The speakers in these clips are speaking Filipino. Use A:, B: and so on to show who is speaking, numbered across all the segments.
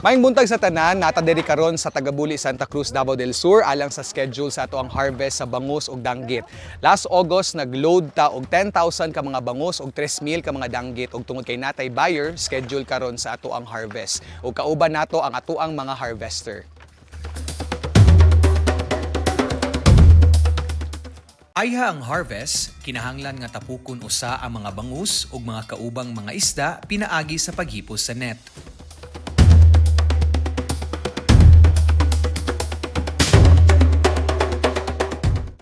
A: Maayong buntag sa tanan, nata diri karon sa Tagabuli, Santa Cruz, Davao del Sur alang sa schedule sa ato ang harvest sa bangus ug danggit. Last August nagload ta og 10,000 ka mga bangus ug 3,000 ka mga danggit ug tungod kay natay buyer, schedule karon sa ato ang harvest. Ug kauban nato ang ato ang mga harvester.
B: Ayha ang harvest, kinahanglan nga tapukon usa ang mga bangus ug mga kaubang mga isda pinaagi sa paghipos sa net.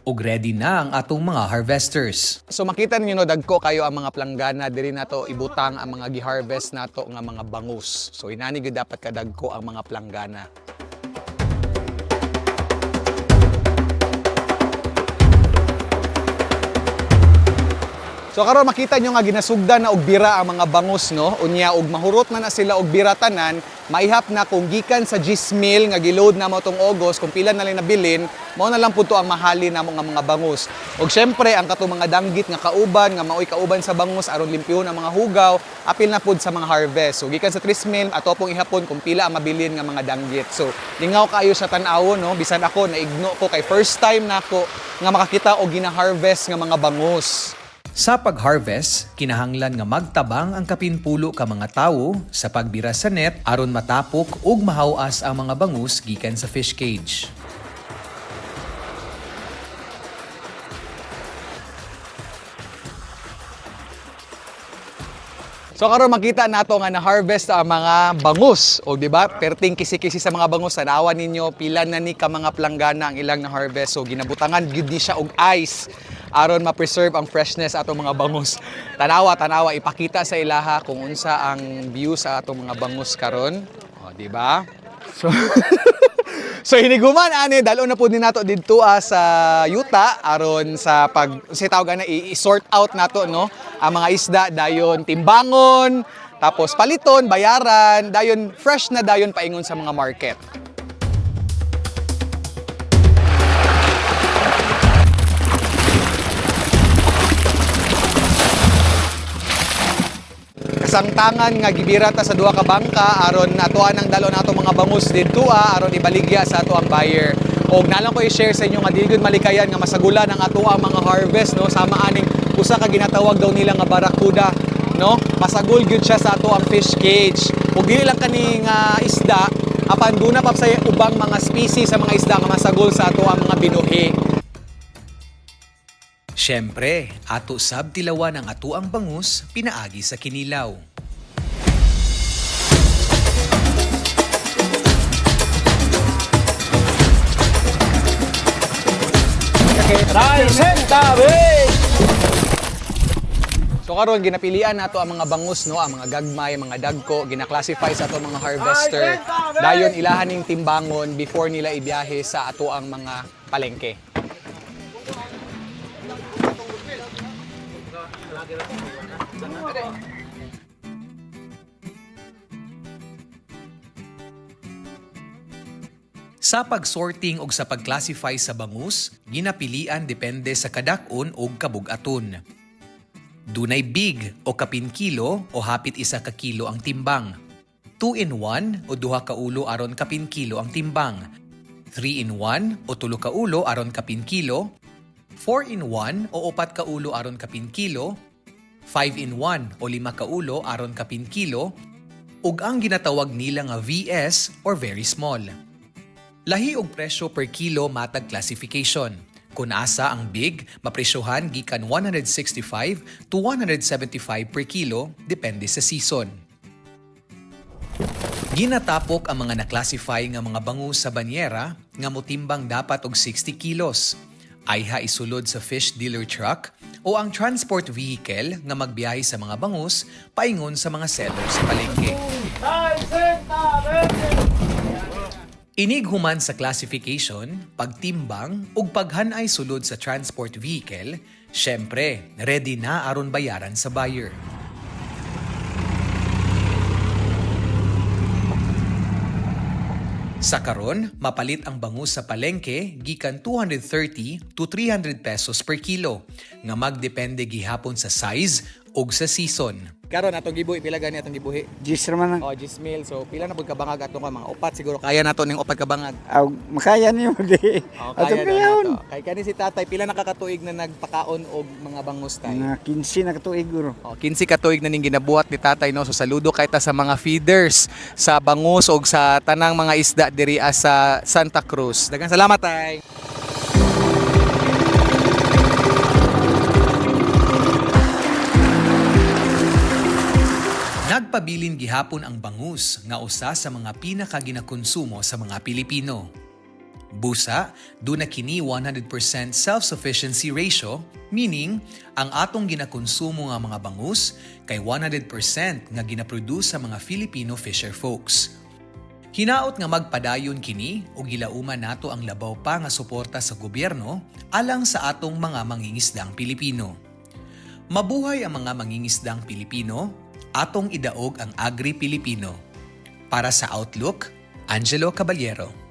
B: Ug ready na ang atong mga harvesters.
A: So makita ninyo no, dagko kayo ang mga planggana diri nato ibutang ang mga gi-harvest nato nga mga bangus. So inani gyud dapat kadagko ang mga planggana. So karon makita nyo nga ginasugdan na og bira ang mga bangus no, unya og mahurot na sila og bira tanan, maihap na kung gikan sa 10,000 nga giload na mo tong August, kung pila na lang nabilin, mao na lang pud to ang mahali namo nga mga bangus. Og syempre ang katong mga danggit nga kauban nga maoy kauban sa bangus aron limpyon ang mga hugaw, apil na pud sa mga harvest. So gikan sa 3,000 ato pong ihapon kung pila ang mabilin nga mga danggit. So lingaw kaayo sa tan-awon no, bisan ako naigno ko kay first time nako nga makakita og gina-harvest nga mga bangus.
B: Sa pag-harvest, kinahanglan nga magtabang ang kapinpulo ka mga tawo sa pagbira sa net aron matapok ug mahawas ang mga bangus gikan sa fish cage.
A: So karon makita nato nga na-harvest ang mga bangus. O di ba? Perting kisi-kisi sa mga bangus. Tanawan ninyo pila na ni ka mga planggana ang ilang na-harvest. So ginabutangan gyud ni siya og ice aron ma-preserve ang freshness atong mga bangus. Tanawa ipakita sa ilaha kung unsa ang view sa atong mga bangus karon. O di ba? So So hiniguman ani dalo na pud ni nato didto sa yuta aron sa pag si tawag na i-sort out nato no ang mga isda dayon timbangon tapos paliton bayaran dayon fresh na dayon paingon sa mga market. Kasangtangan nga gibira ta sa duha ka bangka aron atuan ang dalo nato mga bangus didto aron ibaligya sa ato ang buyer. Og nalang ko i-share sa inyo nga dili gyud malikayan nga masagulan ang ato ang mga harvest no sama aning usa ka ginatawag daw nila nga barakuda no. Masagol gyud siya sa ato ang fish cage. Ug dili lang kani nga isda apan duna pa sa ubang mga species sa mga isda nga masagol sa ato ang mga binuhi.
B: Syempre, ato sab tilawan ang ato ang bangus pinaagi sa kinilaw.
A: So karon ginapilian nato ang mga bangus no, ang mga gagmay, mga dagko, gina-classify sa ato mga harvester. Dayon ilahan ning timbangon before nila ibiyahe sa ato ang mga palengke.
B: Sa pag-sorting ug sa pag-classify sa bangus, ginapilian depende sa kadak-on ug kabug-aton. Dunay big o kapin kilo o hapit isa ka kilo ang timbang. 2-in-1 o duha ka ulo aron kapin kilo ang timbang. 3-in-1 o tulo ka ulo aron kapin kilo. 4-in-1 o upat ka ulo aron kapin kilo. 5-in-1 o 5 ka ulo aron kapin kilo. Ug ang ginatawag nila nga VS or very small. Lahi og presyo per kilo matag classification. Kung asa ang big, mapresyohan gikan 165 to 175 per kilo depende sa season. Ginatapok ang mga na-classify nga mga bangus sa banyera nga motimbang dapat og 60 kilos. Ayha isulod sa fish dealer truck o ang transport vehicle nga magbiyahe sa mga bangus paingon sa mga sellers sa palengke. Inig human sa classification, pagtimbang ug paghanay sulod sa transport vehicle, syempre, ready na aron bayaran sa buyer. Sa karon, mapalit ang bangus sa palengke gikan 230 to 300 pesos per kilo, nga magdepende gihapon sa size ug sa season.
A: Karon atong gibuhi pila gani atong gibuhi.
C: Jis raman ang
A: Oh, 10 mil. So pila na pud ka bangag atong mga upat siguro. Kaya nato ning upat ka bangag.
C: makaya niyo di.
A: Oh,
C: Atong
A: kaya
C: kayahon.
A: na nato. Kay kani si tatay pila nakakatuig na nagpakaon og mga bangus tay.
C: Mga 15 na katuig guro.
A: Oh, 15 ka tuig na ning ginabuhat ni tatay no. So saludo kay ta sa mga feeders sa bangus og sa tanang mga isda diri sa Santa Cruz. Daghang salamat tay.
B: Nagpabilin gihapon ang bangus nga usa sa mga pinakaginakonsumo sa mga Pilipino. Busa, duna kini 100% self-sufficiency ratio, meaning ang atong ginakonsumo nga mga bangus kay 100% nga ginaproduce sa mga Filipino fisher folks. Hinaot nga magpadayon kini o gilauman nato ang labaw pa nga suporta sa gobyerno alang sa atong mga mangingisdang Pilipino. Mabuhay ang mga mangingisdang Pilipino, atong idaog ang Agri Pilipino. Para sa Outlook, Angelo Caballero.